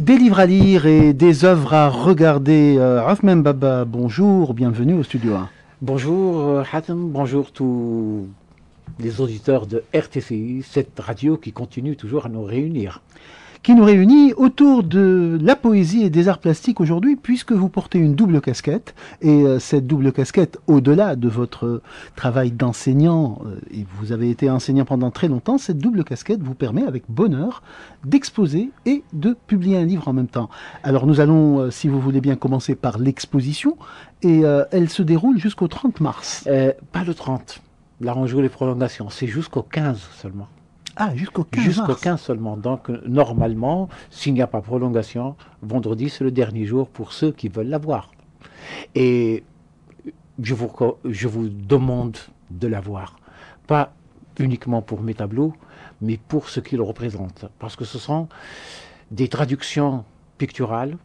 Des livres à lire et des œuvres à regarder. Othman Baba, bonjour, bienvenue au Studio 1. Bonjour Hatem, bonjour tous les auditeurs de RTCI, cette radio qui continue toujours à nous réunir. Qui nous réunit autour de la poésie et des arts plastiques aujourd'hui, puisque vous portez une double casquette. Et cette double casquette, au-delà de votre travail d'enseignant, et vous avez été enseignant pendant très longtemps, cette double casquette vous permet avec bonheur d'exposer et de publier un livre en même temps. Alors nous allons, si vous voulez bien, commencer par l'exposition, et elle se déroule jusqu'au 30 mars. Pas le 30, là on joue les prolongations, c'est jusqu'au 15 seulement. Ah, jusqu'au 15 Jusqu'au mars. 15 seulement. Donc, normalement, s'il n'y a pas prolongation, vendredi, c'est le dernier jour pour ceux qui veulent la voir. Et je vous demande de la voir. Pas uniquement pour mes tableaux, mais pour ce qu'ils représentent. Parce que ce sont des traductions picturales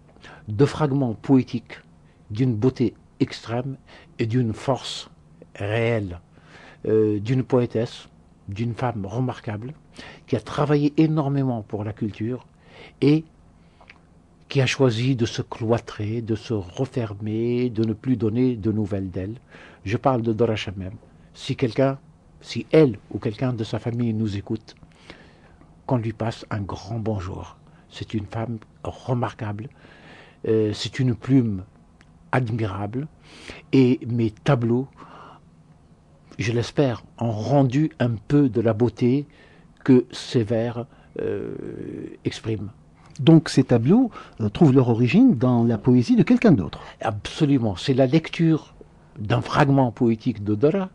de fragments poétiques d'une beauté extrême et d'une force réelle, d'une poétesse, d'une femme remarquable, qui a travaillé énormément pour la culture et qui a choisi de se cloîtrer, de se refermer, de ne plus donner de nouvelles d'elle. Je parle de Dora Chamem. Si elle ou quelqu'un de sa famille nous écoute, qu'on lui passe un grand bonjour. C'est une femme remarquable, c'est une plume admirable, et mes tableaux, je l'espère, ont rendu un peu de la beauté que ces vers expriment. Donc ces tableaux trouvent leur origine dans la poésie de quelqu'un d'autre. Absolument. C'est la lecture d'un fragment poétique de Dora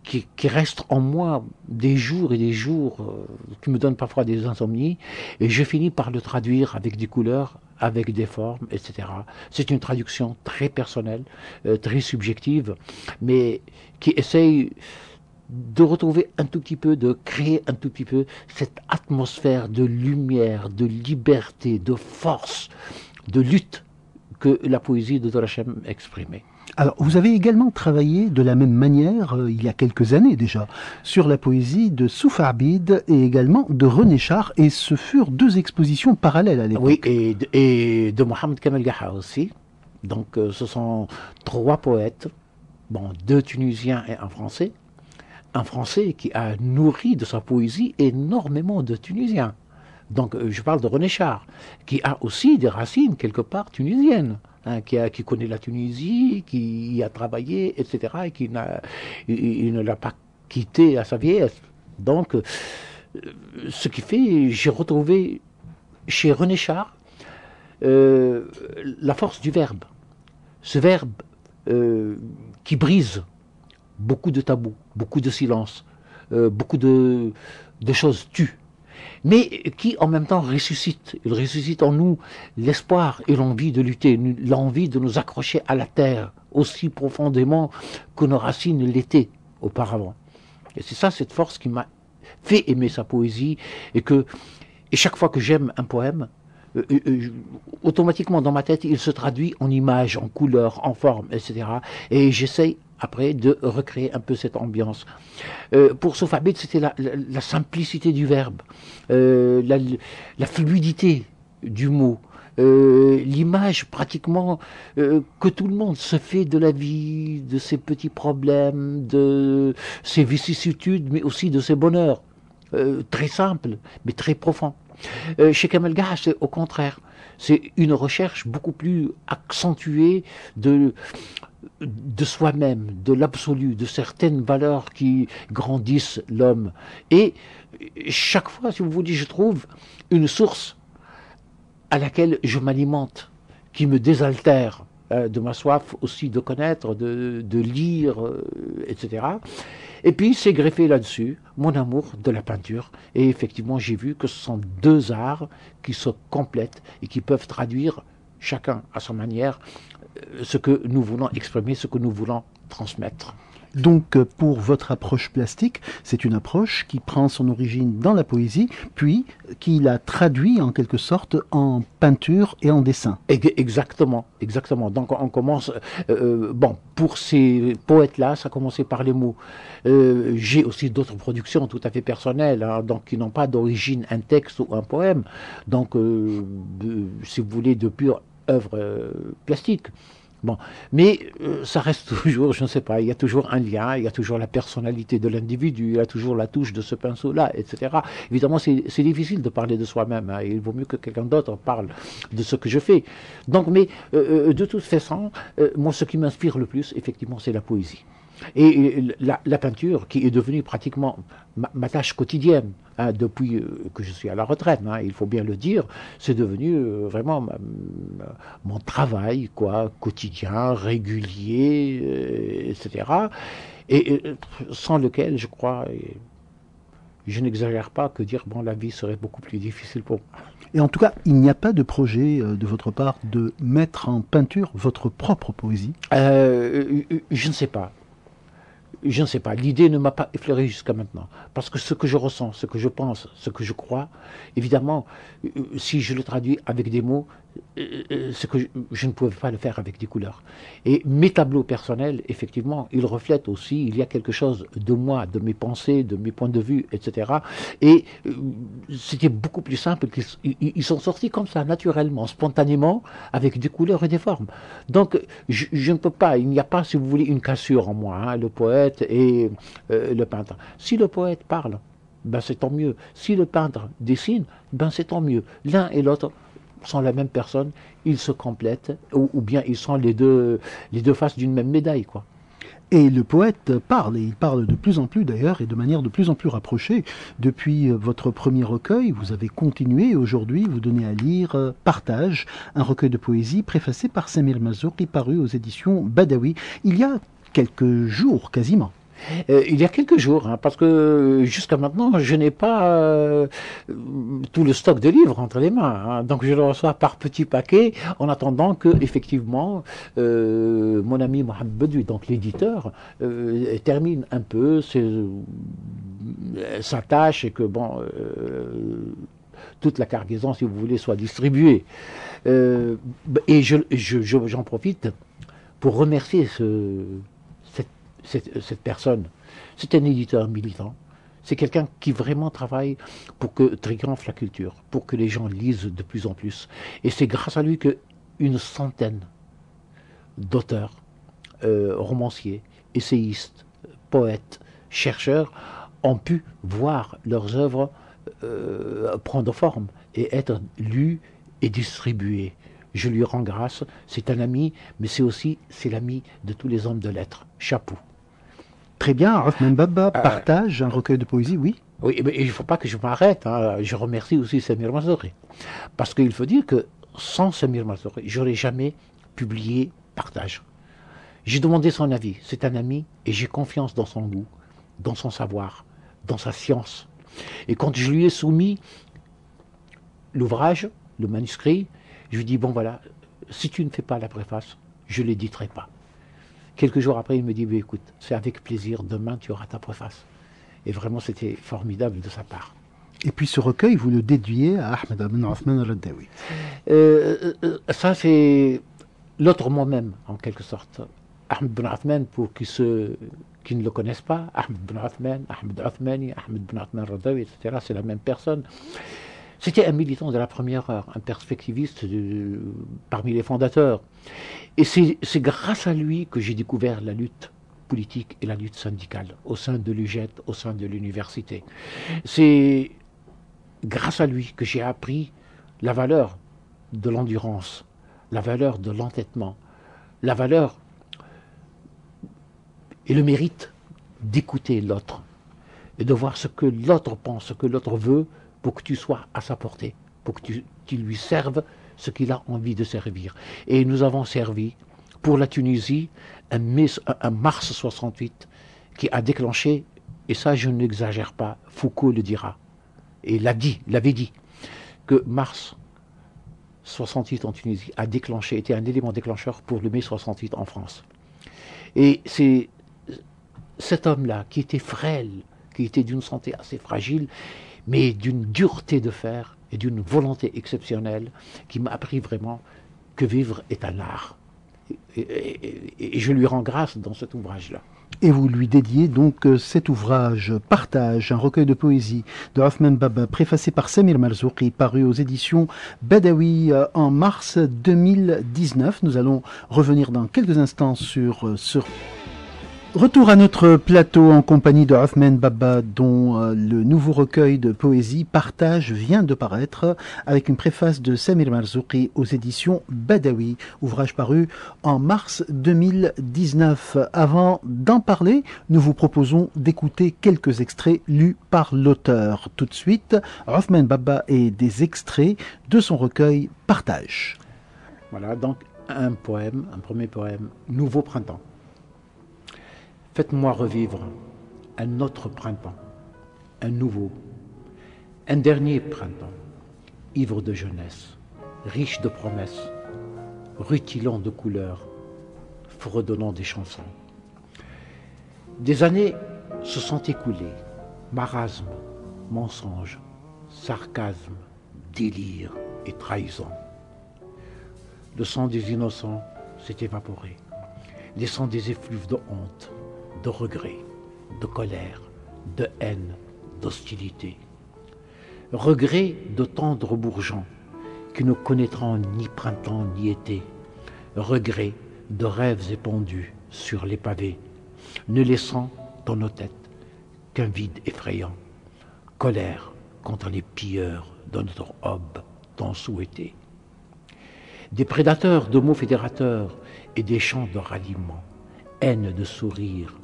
qui reste en moi des jours et des jours, qui me donne parfois des insomnies, et je finis par le traduire avec des couleurs, avec des formes, etc. C'est une traduction très personnelle, très subjective, mais qui essaye de retrouver un tout petit peu, de créer un tout petit peu cette atmosphère de lumière, de liberté, de force, de lutte que la poésie de Dora Chem exprimait. Alors, vous avez également travaillé de la même manière, il y a quelques années déjà, sur la poésie de Soufa Abid et également de René Char, et ce furent deux expositions parallèles à l'époque. Oui, et de Mohamed Kamel Gaha aussi. Donc, ce sont trois poètes, bon, deux Tunisiens et un Français. Un Français qui a nourri de sa poésie énormément de Tunisiens. Donc, je parle de René Char, qui a aussi des racines quelque part tunisiennes. Qui connaît la Tunisie, qui y a travaillé, etc., et qui il ne l'a pas quitté à sa vieillesse. Donc, ce qui fait, j'ai retrouvé chez René Char la force du verbe. Ce verbe qui brise beaucoup de tabous, beaucoup de silences, beaucoup de choses tues, mais qui en même temps ressuscite. Il ressuscite en nous l'espoir et l'envie de lutter, l'envie de nous accrocher à la terre aussi profondément que nos racines l'étaient auparavant. Et c'est ça, cette force qui m'a fait aimer sa poésie, et chaque fois que j'aime un poème, automatiquement dans ma tête, il se traduit en images, en couleurs, en formes, etc. Et j'essaye après de recréer un peu cette ambiance. Pour Soufa Abid, c'était la simplicité du verbe, la fluidité du mot, l'image pratiquement que tout le monde se fait de la vie, de ses petits problèmes, de ses vicissitudes, mais aussi de ses bonheurs. Très simple, mais très profond. Chez Kamel Gaha, c'est au contraire. C'est une recherche beaucoup plus accentuée de soi-même, de l'absolu, de certaines valeurs qui grandissent l'homme. Et chaque fois, si vous voulez, je trouve une source à laquelle je m'alimente, qui me désaltère de ma soif aussi de connaître, de lire, etc. Et puis c'est greffé là-dessus mon amour de la peinture. Et effectivement, j'ai vu que ce sont deux arts qui se complètent et qui peuvent traduire chacun à sa manière ce que nous voulons exprimer, ce que nous voulons transmettre. Donc, pour votre approche plastique, c'est une approche qui prend son origine dans la poésie, puis qui la traduit en quelque sorte en peinture et en dessin. Exactement, exactement. Donc on commence, bon, pour ces poètes-là, ça a commencé par les mots. J'ai aussi d'autres productions tout à fait personnelles, hein, donc qui n'ont pas d'origine un texte ou un poème, donc si vous voulez, de pure œuvre plastique. Bon, mais ça reste toujours, je ne sais pas, il y a toujours un lien, il y a toujours la personnalité de l'individu, il y a toujours la touche de ce pinceau-là, etc. Évidemment, c'est difficile de parler de soi-même, hein, il vaut mieux que quelqu'un d'autre parle de ce que je fais. Donc, mais de toute façon, moi, ce qui m'inspire le plus, effectivement, c'est la poésie. Et la peinture, qui est devenue pratiquement ma tâche quotidienne, hein, depuis que je suis à la retraite, hein, il faut bien le dire, c'est devenu vraiment mon travail, quoi, quotidien, régulier, etc. Et sans lequel, je crois, et je n'exagère pas que dire, bon, la vie serait beaucoup plus difficile pour moi. Et en tout cas, il n'y a pas de projet de votre part de mettre en peinture votre propre poésie? Je ne sais pas. Je ne sais pas, l'idée ne m'a pas effleuré jusqu'à maintenant. Parce que ce que je ressens, ce que je pense, ce que je crois, évidemment, si je le traduis avec des mots, c'est que je ne pouvais pas le faire avec des couleurs. Et mes tableaux personnels, effectivement, ils reflètent aussi, il y a quelque chose de moi, de mes pensées, de mes points de vue, etc. Et c'était beaucoup plus simple, ils sont sortis comme ça, naturellement, spontanément, avec des couleurs et des formes. Donc, je ne peux pas, il n'y a pas, si vous voulez, une cassure en moi, hein, le poète et le peintre. Si le poète parle, ben c'est tant mieux. Si le peintre dessine, ben c'est tant mieux. L'un et l'autre sont la même personne, ils se complètent, ou bien ils sont les deux faces d'une même médaille, quoi. Et le poète parle, et il parle de plus en plus d'ailleurs, et de manière de plus en plus rapprochée. Depuis votre premier recueil, vous avez continué, et aujourd'hui vous donnez à lire Partage, un recueil de poésie préfacé par Samir Mazouki, paru aux éditions Badawi, il y a quelques jours quasiment. Il y a quelques jours, hein, parce que jusqu'à maintenant, je n'ai pas tout le stock de livres entre les mains. Hein, donc je le reçois par petits paquets, en attendant que, effectivement, mon ami Mohamed Bedoui, donc l'éditeur, termine un peu sa tâche et que, bon, toute la cargaison, si vous voulez, soit distribuée. Et j'en profite pour remercier cette personne. C'est un éditeur militant. C'est quelqu'un qui vraiment travaille pour que triomphe la culture, pour que les gens lisent de plus en plus. Et c'est grâce à lui qu'une centaine d'auteurs, romanciers, essayistes, poètes, chercheurs ont pu voir leurs œuvres prendre forme et être lues et distribuées. Je lui rends grâce, c'est un ami, mais c'est l'ami de tous les hommes de lettres. Chapeau. Très bien, Othman Baba partage un recueil de poésie, oui. Oui, mais il ne faut pas que je m'arrête. Hein. Je remercie aussi Samir Mazouki. Parce qu'il faut dire que sans Samir Mazouki, je n'aurais jamais publié Partage. J'ai demandé son avis. C'est un ami et j'ai confiance dans son goût, dans son savoir, dans sa science. Et quand je lui ai soumis l'ouvrage, le manuscrit, je lui dis, bon voilà, si tu ne fais pas la préface, je ne l'éditerai pas. Quelques jours après, il me dit, bah, écoute, c'est avec plaisir, demain tu auras ta préface. Et vraiment, c'était formidable de sa part. Et puis ce recueil, vous le dédiez à Ahmed Ben Othman Al-Raddawi. Ça, c'est l'autre moi-même, en quelque sorte. Ahmed Ben Othman, pour ceux qui ne le connaissent pas, Ahmed Ben Othman, Ahmed Othmani, Ahmed Ben Othman Al-Raddawi, etc., c'est la même personne. C'était un militant de la première heure, un perspectiviste parmi les fondateurs. Et c'est grâce à lui que j'ai découvert la lutte politique et la lutte syndicale au sein de l'UGET, au sein de l'université. C'est grâce à lui que j'ai appris la valeur de l'endurance, la valeur de l'entêtement, la valeur et le mérite d'écouter l'autre et de voir ce que l'autre pense, ce que l'autre veut, pour que tu sois à sa portée, pour que tu lui serves ce qu'il a envie de servir. Et nous avons servi pour la Tunisie un mars 68 qui a déclenché, et ça je n'exagère pas, Foucault le dira, et l'avait dit, que mars 68 en Tunisie a était un élément déclencheur pour le mai 68 en France. Et c'est cet homme-là, qui était frêle, qui était d'une santé assez fragile, mais d'une dureté de fer et d'une volonté exceptionnelle, qui m'a appris vraiment que vivre est un art. Et je lui rends grâce dans cet ouvrage-là. Et vous lui dédiez donc cet ouvrage Partage, un recueil de poésie de Othman Baba, préfacé par Samir Marzouki, paru aux éditions Badawi en mars 2019. Nous allons revenir dans quelques instants sur ce retour à notre plateau en compagnie de Othman Baba, dont le nouveau recueil de poésie Partage vient de paraître, avec une préface de Samir Marzouki aux éditions Badawi, ouvrage paru en mars 2019. Avant d'en parler, nous vous proposons d'écouter quelques extraits lus par l'auteur. Tout de suite, Othman Baba et des extraits de son recueil Partage. Voilà, donc un poème, un premier poème, Nouveau printemps. Faites-moi revivre un autre printemps, un nouveau, un dernier printemps, ivre de jeunesse, riche de promesses, rutilant de couleurs, fredonnant des chansons. Des années se sont écoulées, marasme, mensonge, sarcasme, délire et trahison. Le sang des innocents s'est évaporé, laissant des effluves de honte, de regret, de colère, de haine, d'hostilité. Regret de tendres bourgeons qui ne connaîtront ni printemps ni été. Regret de rêves épandus sur les pavés, ne laissant dans nos têtes qu'un vide effrayant. Colère contre les pilleurs de notre aube tant souhaitée. Des prédateurs de mots fédérateurs et des chants de ralliement. Haine de sourire,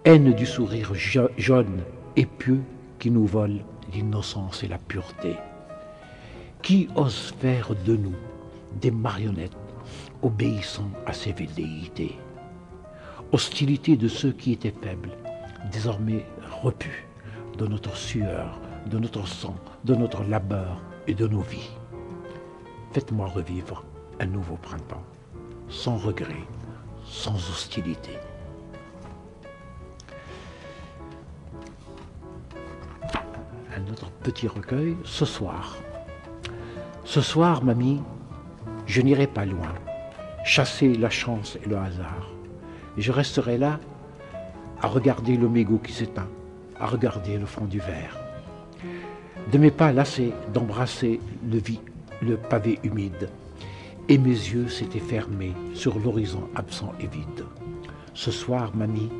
haine du sourire jaune et pieux qui nous vole l'innocence et la pureté. Qui ose faire de nous des marionnettes obéissant à ses velléités? Hostilité de ceux qui étaient faibles, désormais repus de notre sueur, de notre sang, de notre labeur et de nos vies. Faites-moi revivre un nouveau printemps, sans regret, sans hostilité. Un autre petit recueil, ce soir. Ce soir, mamie, je n'irai pas loin, chasser la chance et le hasard. Et je resterai là, à regarder le mégot qui s'éteint, à regarder le fond du verre. De mes pas lassés d'embrasser le pavé humide, et mes yeux s'étaient fermés sur l'horizon absent et vide. Ce soir, mamie,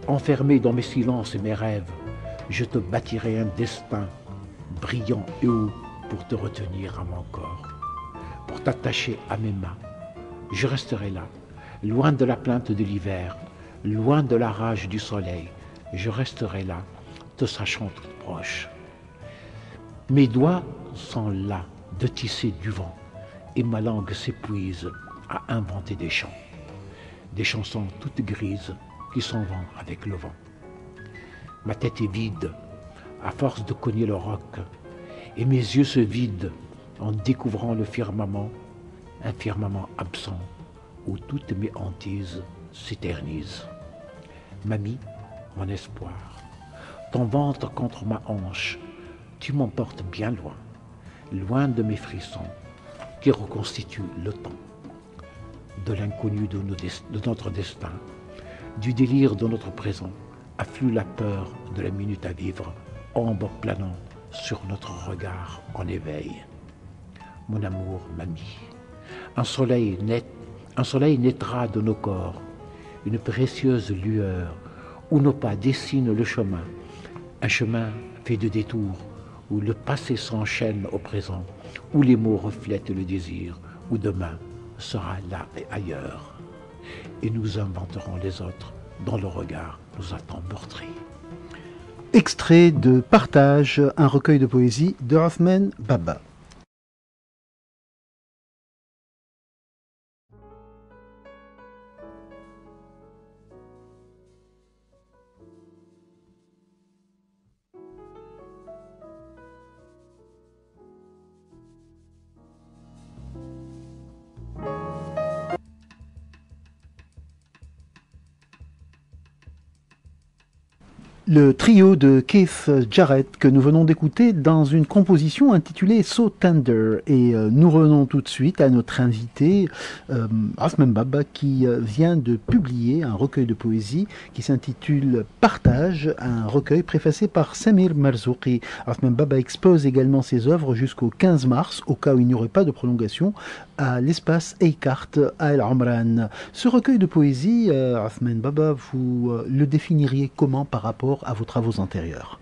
enfermée dans mes silences et mes rêves, je te bâtirai un destin brillant et haut pour te retenir à mon corps, pour t'attacher à mes mains. Je resterai là, loin de la plainte de l'hiver, loin de la rage du soleil. Je resterai là, te sachant toute proche. Mes doigts sont là de tisser du vent et ma langue s'épuise à inventer des chants, des chansons toutes grises qui s'en vont avec le vent. Ma tête est vide, à force de cogner le roc, et mes yeux se vident en découvrant le firmament, un firmament absent où toutes mes hantises s'éternisent. Mamie, mon espoir, ton ventre contre ma hanche, tu m'emportes bien loin, loin de mes frissons qui reconstituent le temps, de l'inconnu de notre destin, du délire de notre présent. Afflue la peur de la minute à vivre, ombre planant sur notre regard en éveil. Mon amour, mamie, un soleil naîtra de nos corps, une précieuse lueur, où nos pas dessinent le chemin, un chemin fait de détours, où le passé s'enchaîne au présent, où les mots reflètent le désir, où demain sera là et ailleurs. Et nous inventerons les autres dont le regard nous attend meurtris. Extrait de Partage, un recueil de poésie de Othman Baba. Le trio de Keith Jarrett que nous venons d'écouter dans une composition intitulée So Tender. Et nous revenons tout de suite à notre invité, Othman Baba, qui vient de publier un recueil de poésie qui s'intitule Partage, un recueil préfacé par Samir Marzouki. Othman Baba expose également ses œuvres jusqu'au 15 mars, au cas où il n'y aurait pas de prolongation, à l'espace Eikart à El Omran. Ce recueil de poésie, Othman Baba, vous le définiriez comment par rapport à vos travaux antérieurs?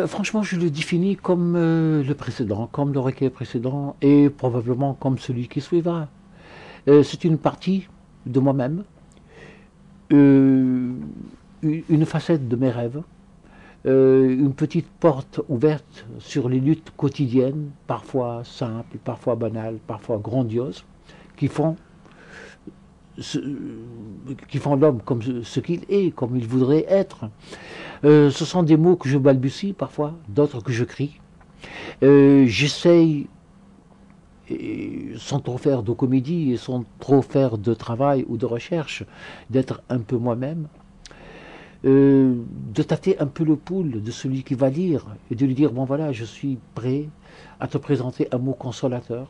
Franchement, je le définis comme le précédent, comme le recueil précédent et probablement comme celui qui suivra. C'est une partie de moi-même, une facette de mes rêves, une petite porte ouverte sur les luttes quotidiennes, parfois simples, parfois banales, parfois grandioses, qui font l'homme comme ce qu'il est, comme il voudrait être. Ce sont des mots que je balbutie parfois, d'autres que je crie. J'essaye, sans trop faire de comédie et sans trop faire de travail ou de recherche, d'être un peu moi-même, de tâter un peu le pouls de celui qui va lire et de lui dire, bon voilà, je suis prêt à te présenter un mot consolateur,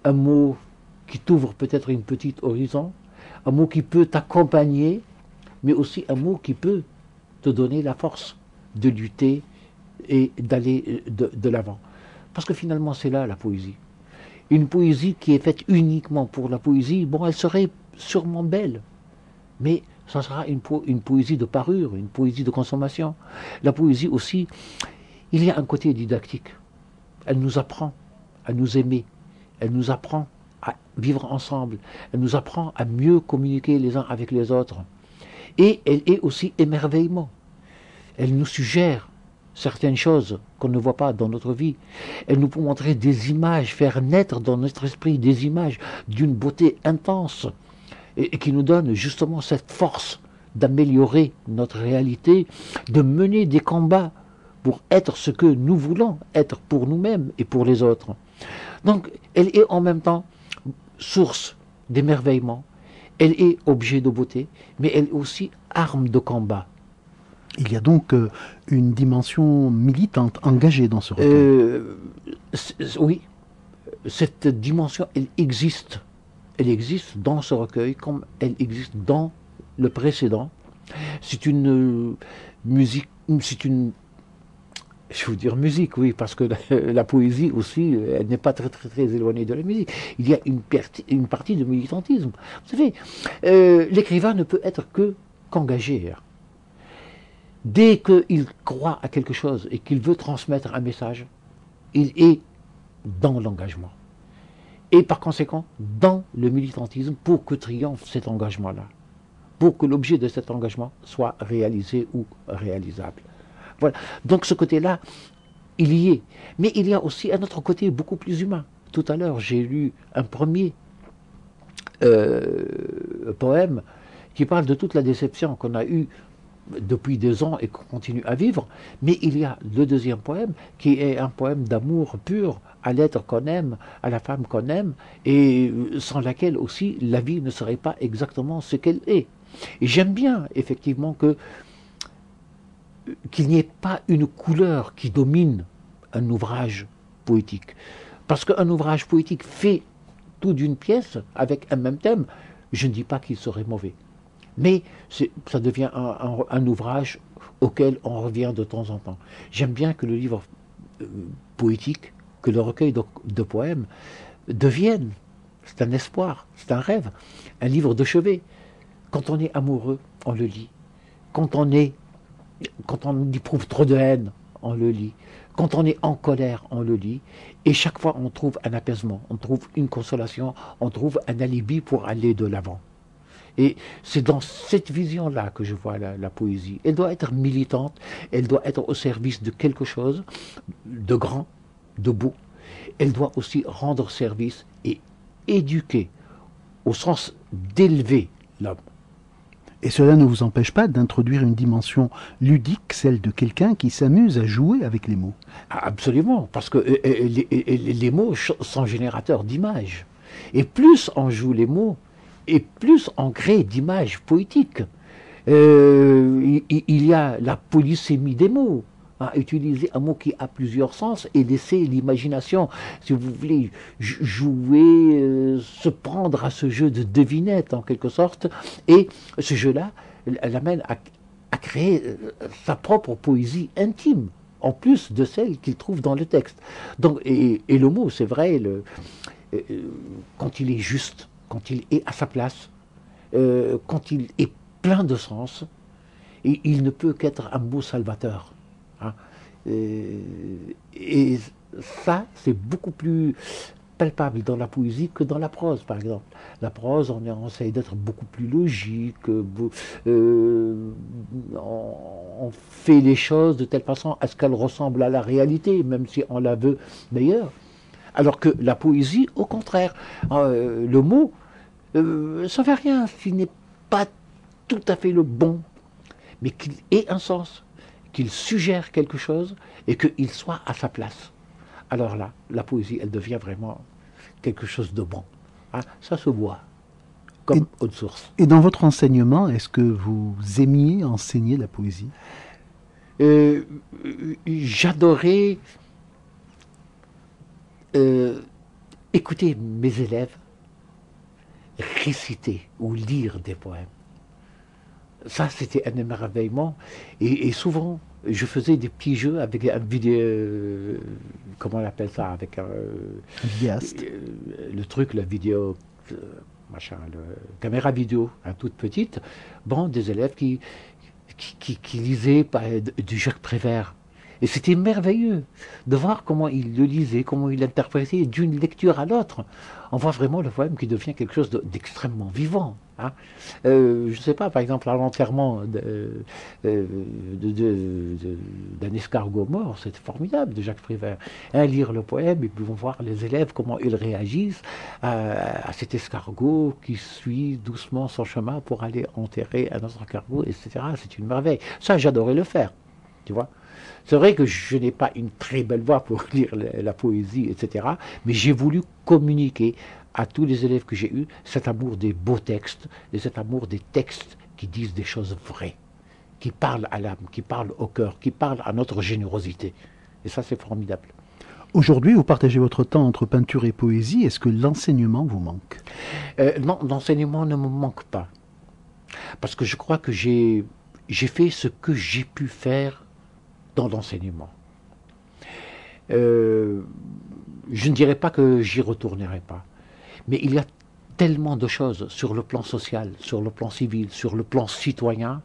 un mot qui t'ouvre peut-être une petite horizon, un mot qui peut t'accompagner, mais aussi un mot qui peut te donner la force de lutter et d'aller de l'avant. Parce que finalement, c'est là la poésie. Une poésie qui est faite uniquement pour la poésie, bon, elle serait sûrement belle, mais ça sera une poésie de parure, une poésie de consommation. La poésie aussi, il y a un côté didactique. Elle nous apprend à nous aimer, elle nous apprend à vivre ensemble, elle nous apprend à mieux communiquer les uns avec les autres. Et elle est aussi émerveillement. Elle nous suggère certaines choses qu'on ne voit pas dans notre vie. Elle nous peut montrer des images, faire naître dans notre esprit des images d'une beauté intense et qui nous donne justement cette force d'améliorer notre réalité, de mener des combats pour être ce que nous voulons être pour nous-mêmes et pour les autres. Donc, elle est en même temps source d'émerveillement, elle est objet de beauté, mais elle est aussi arme de combat. Il y a donc une dimension militante engagée dans ce recueil. Oui, cette dimension, elle existe. Elle existe dans ce recueil comme elle existe dans le précédent. C'est une musique, c'est une... Je veux dire musique, oui, parce que la poésie aussi, elle n'est pas très éloignée de la musique. Il y a une partie de militantisme. Vous savez, l'écrivain ne peut être qu'engagé. Dès qu'il croit à quelque chose et qu'il veut transmettre un message, il est dans l'engagement. Et par conséquent, dans le militantisme, pour que triomphe cet engagement-là, pour que l'objet de cet engagement soit réalisé ou réalisable. Voilà. Donc ce côté-là, il y est. Mais il y a aussi un autre côté beaucoup plus humain. Tout à l'heure, j'ai lu un premier poème qui parle de toute la déception qu'on a eue depuis 2 ans et qu'on continue à vivre. Mais il y a le deuxième poème qui est un poème d'amour pur à l'être qu'on aime, à la femme qu'on aime, et sans laquelle aussi la vie ne serait pas exactement ce qu'elle est. Et j'aime bien effectivement qu'il n'y ait pas une couleur qui domine un ouvrage poétique. Parce qu'un ouvrage poétique fait tout d'une pièce avec un même thème, je ne dis pas qu'il serait mauvais. Mais ça devient un ouvrage auquel on revient de temps en temps. J'aime bien que le livre poétique, que le recueil de poèmes devienne, c'est un espoir, c'est un rêve, un livre de chevet. Quand on est amoureux, on le lit. Quand on éprouve trop de haine, on le lit. Quand on est en colère, on le lit. Et chaque fois, on trouve un apaisement, on trouve une consolation, on trouve un alibi pour aller de l'avant. Et c'est dans cette vision-là que je vois la poésie. Elle doit être militante, elle doit être au service de quelque chose de grand, de beau. Elle doit aussi rendre service et éduquer, au sens d'élever l'homme. Et cela ne vous empêche pas d'introduire une dimension ludique, celle de quelqu'un qui s'amuse à jouer avec les mots. Absolument, parce que les mots sont générateurs d'images. Et plus on joue les mots, et plus on crée d'images poétiques. Il y a la polysémie des mots. Utiliser un mot qui a plusieurs sens et laisser l'imagination, si vous voulez, jouer, se prendre à ce jeu de devinette en quelque sorte. Et ce jeu-là l'amène à créer sa propre poésie intime, en plus de celle qu'il trouve dans le texte. Donc, et le mot, c'est vrai, quand il est juste, quand il est à sa place, quand il est plein de sens, et il ne peut qu'être un mot salvateur. Hein. Et ça, c'est beaucoup plus palpable dans la poésie que dans la prose, par exemple. La prose, on essaye d'être beaucoup plus logique, on fait les choses de telle façon à ce qu'elles ressemblent à la réalité, même si on la veut meilleure. Alors que la poésie, au contraire, le mot, ça ne fait rien s'il n'est pas tout à fait le bon, mais qu'il ait un sens, qu'il suggère quelque chose et qu'il soit à sa place. Alors là, la poésie, elle devient vraiment quelque chose de bon. Hein, ça se voit, comme haute source. Et dans votre enseignement, est-ce que vous aimiez enseigner la poésie? J'adorais écouter mes élèves réciter ou lire des poèmes. Ça, c'était un émerveillement. Et souvent, je faisais des petits jeux avec un vidéo... comment on appelle ça? Avec un vidéaste. Le truc, la vidéo... machin, caméra vidéo, toute petite. Bon, des élèves qui lisaient du Jacques Prévert. Et c'était merveilleux de voir comment il le lisait, comment il l'interprétait d'une lecture à l'autre. On voit vraiment le poème qui devient quelque chose d'extrêmement vivant. Hein. Je ne sais pas, par exemple, à l'enterrement d'un escargot mort, c'était formidable de Jacques Prévert. Lire le poème et puis voir les élèves, comment ils réagissent à cet escargot qui suit doucement son chemin pour aller enterrer un autre escargot, etc. C'est une merveille. Ça, j'adorais le faire, tu vois. C'est vrai que je n'ai pas une très belle voix pour lire la poésie, etc. Mais j'ai voulu communiquer à tous les élèves que j'ai eus cet amour des beaux textes, et cet amour des textes qui disent des choses vraies, qui parlent à l'âme, qui parlent au cœur, qui parlent à notre générosité. Et ça, c'est formidable. Aujourd'hui, vous partagez votre temps entre peinture et poésie. Est-ce que l'enseignement vous manque? Non, l'enseignement ne me manque pas. Parce que je crois que j'ai fait ce que j'ai pu faire dans l'enseignement. Je ne dirais pas que j'y retournerai pas, mais il y a tellement de choses sur le plan social, sur le plan civil, sur le plan citoyen,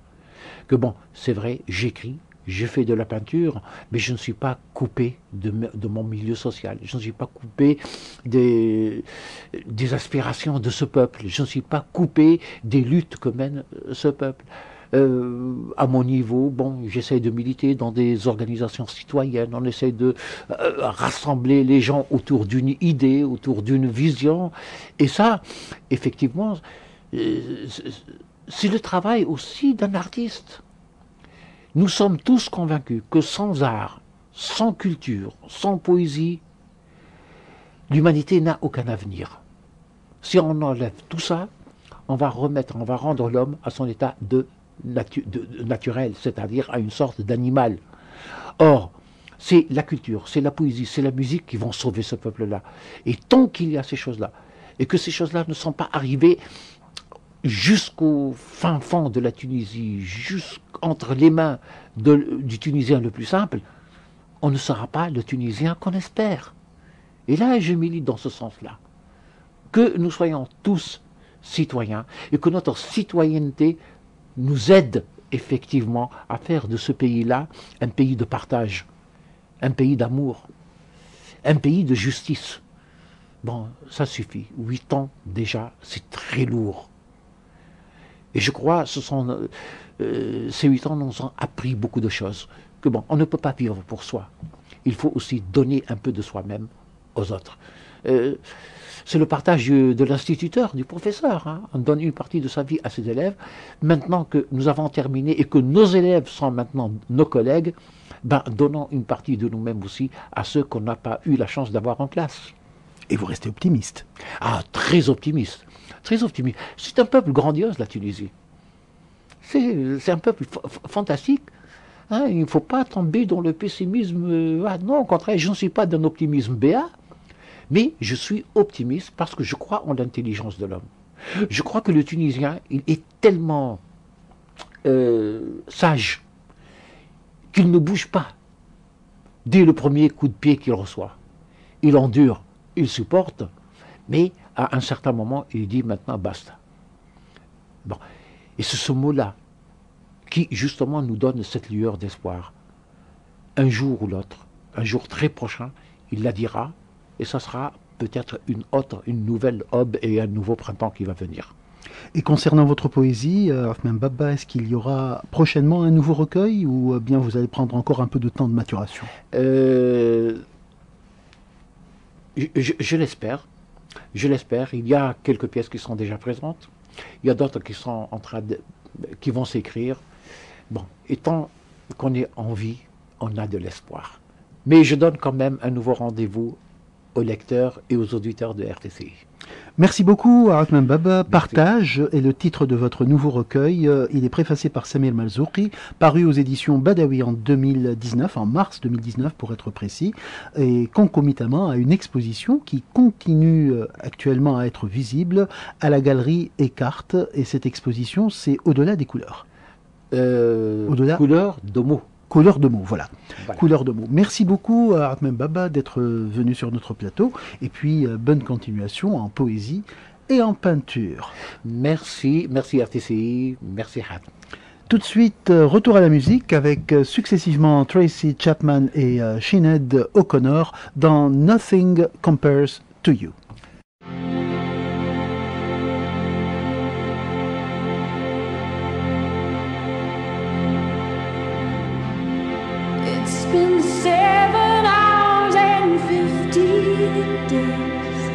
que bon, c'est vrai, j'écris, je fais de la peinture, mais je ne suis pas coupé de mon milieu social, je ne suis pas coupé des aspirations de ce peuple, je ne suis pas coupé des luttes que mène ce peuple. À mon niveau, bon, j'essaie de militer dans des organisations citoyennes, on essaie de rassembler les gens autour d'une idée, autour d'une vision, et ça, effectivement, c'est le travail aussi d'un artiste. Nous sommes tous convaincus que sans art, sans culture, sans poésie, l'humanité n'a aucun avenir. Si on enlève tout ça, on va rendre l'homme à son état naturel, c'est-à-dire à une sorte d'animal. Or, c'est la culture, c'est la poésie, c'est la musique qui vont sauver ce peuple-là. Et tant qu'il y a ces choses-là, et que ces choses-là ne sont pas arrivées jusqu'au fin fond de la Tunisie, jusqu'entre les mains du Tunisien le plus simple, on ne sera pas le Tunisien qu'on espère. Et là, je milite dans ce sens-là. Que nous soyons tous citoyens, et que notre citoyenneté nous aide effectivement à faire de ce pays-là un pays de partage, un pays d'amour, un pays de justice. Bon, ça suffit. 8 ans déjà, c'est très lourd. Et je crois que ces 8 ans nous ont appris beaucoup de choses. Que bon, on ne peut pas vivre pour soi. Il faut aussi donner un peu de soi-même aux autres. C'est le partage de l'instituteur, du professeur. Hein. On donne une partie de sa vie à ses élèves. Maintenant que nous avons terminé et que nos élèves sont maintenant nos collègues, ben, donnons une partie de nous-mêmes aussi à ceux qu'on n'a pas eu la chance d'avoir en classe. Et vous restez optimiste? Ah, très optimiste. Très optimiste. C'est un peuple grandiose, la Tunisie. C'est un peuple fantastique. Hein, il ne faut pas tomber dans le pessimisme. Non, au contraire, je ne suis pas d'un optimisme béat, mais je suis optimiste parce que je crois en l'intelligence de l'homme. Je crois que le Tunisien, il est tellement sage qu'il ne bouge pas dès le premier coup de pied qu'il reçoit. Il endure, il supporte, mais à un certain moment, il dit maintenant basta. Bon. Et c'est ce mot-là qui justement nous donne cette lueur d'espoir. Un jour ou l'autre, un jour très prochain, il la dira, et ça sera peut-être une nouvelle aube et un nouveau printemps qui va venir. Et concernant votre poésie, Ahmed Baba, est-ce qu'il y aura prochainement un nouveau recueil ou bien vous allez prendre encore un peu de temps de maturation? Je l'espère. Je l'espère. Il y a quelques pièces qui sont déjà présentes. Il y a d'autres qui sont qui vont s'écrire. Bon, étant qu'on est en vie, on a de l'espoir. Mais je donne quand même un nouveau rendez-vous aux lecteurs et aux auditeurs de RTCI. Merci beaucoup, Ahmed Baba. Partage est le titre de votre nouveau recueil. Il est préfacé par Samir Malzouki, paru aux éditions Badawi en 2019, en mars 2019 pour être précis, et concomitamment à une exposition qui continue actuellement à être visible à la galerie Écarte. Et cette exposition, c'est Au-delà des couleurs. Au-delà couleurs de mots. Couleur de mots, voilà. Couleur de mots. Merci beaucoup à Ahmed Baba d'être venu sur notre plateau. Et puis, bonne continuation en poésie et en peinture. Merci RTCI, merci Had. Tout de suite, retour à la musique avec successivement Tracy Chapman et Sinead O'Connor dans Nothing Compares to You. It's been 7 hours and 50 days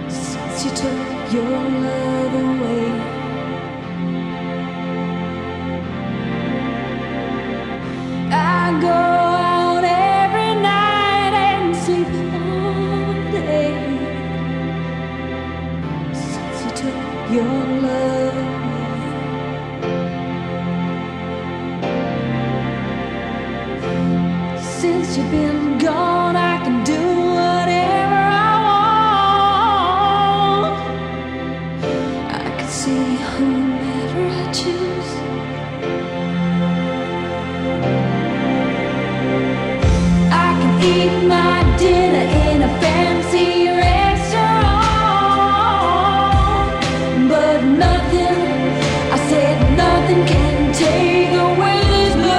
since you took your love away. I go out every night and sleep all day since you took your love away. Since you've been gone, I can do whatever I want. I can see whomever I choose. I can eat my dinner in a fancy restaurant, but nothing, I said nothing can take away this blues.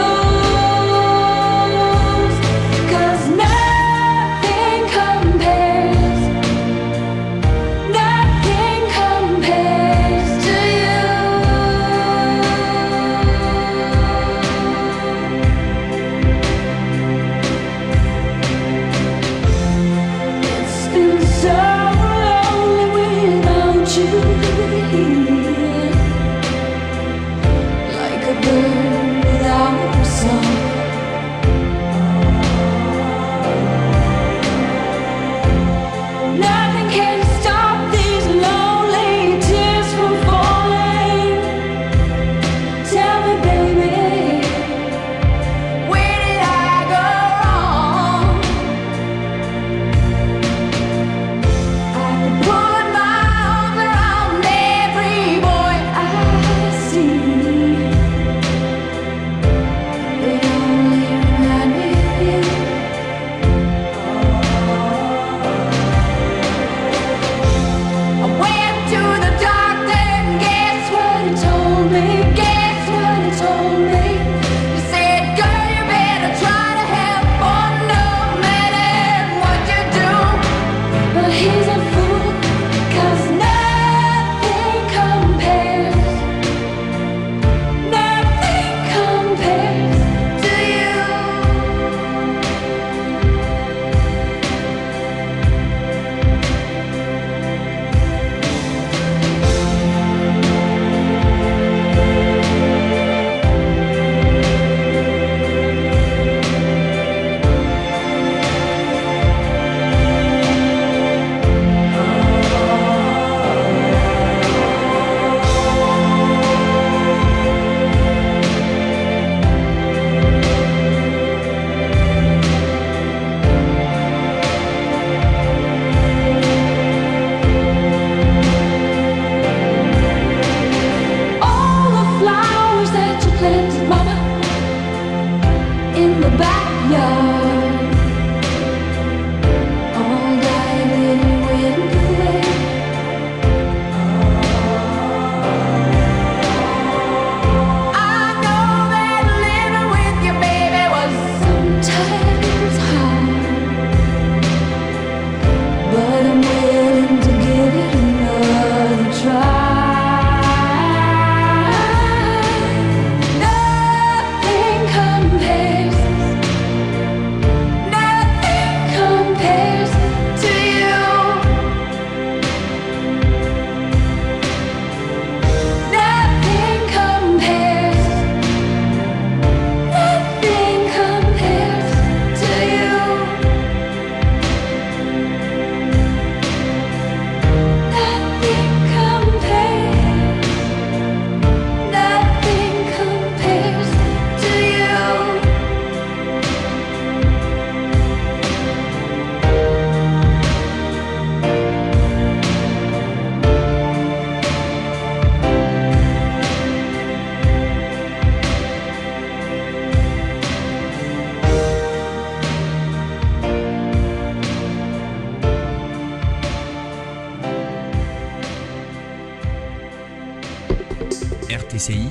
RTCI.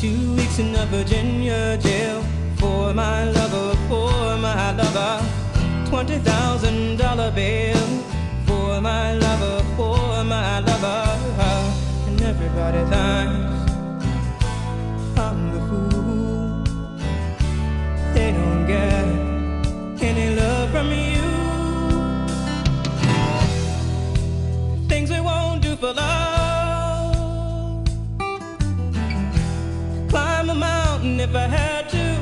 Two weeks in a Virginia jail for my lover, $20,000 bail for my lover, and everybody thinks I'm the fool. They don't get any love from you. Things we won't do for love. Climb a mountain if I had to,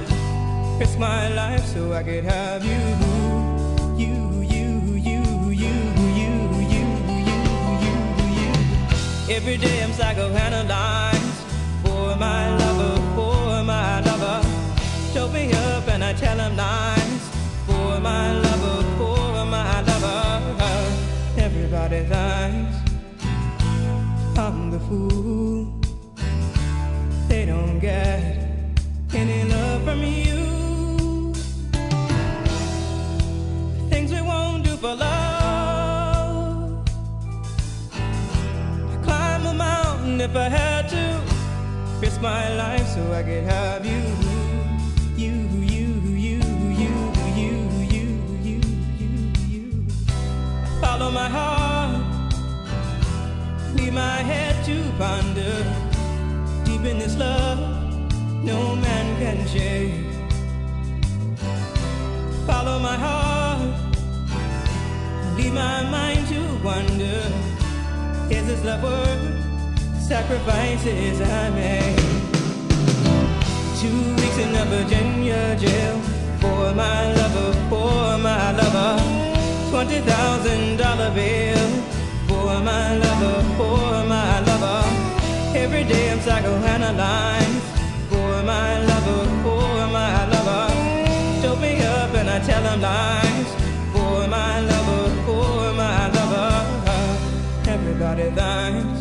risk my life so I could have you. Every day I'm psychoanalyzed for my lover, Choke me up and I tell him lies for my lover, Everybody thinks I'm the fool. They don't get any love from you. Things we won't do for love. I climb a mountain if I had to, risk my life so I could have you. Follow my heart, leave my head to ponder. Deep in this love, no man can shake. Follow my heart, leave my mind to wonder. Is this love worth sacrifices I made? 2 weeks in a Virginia jail for my lover, $20,000 bail for my lover, Every day I'm psychoanalyzed for my lover, Choke me up and I tell him lies for my lover, Everybody thinks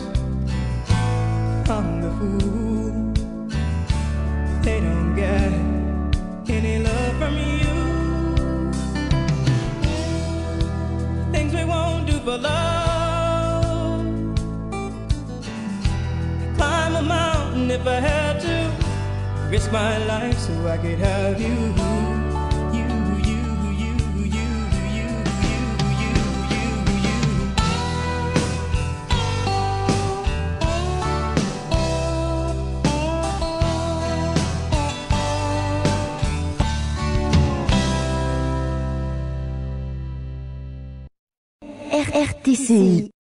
I'm the fool. They don't get any love from you. Things we won't do for love. Climb a mountain if I had to, risk my life so I could have you. RTCI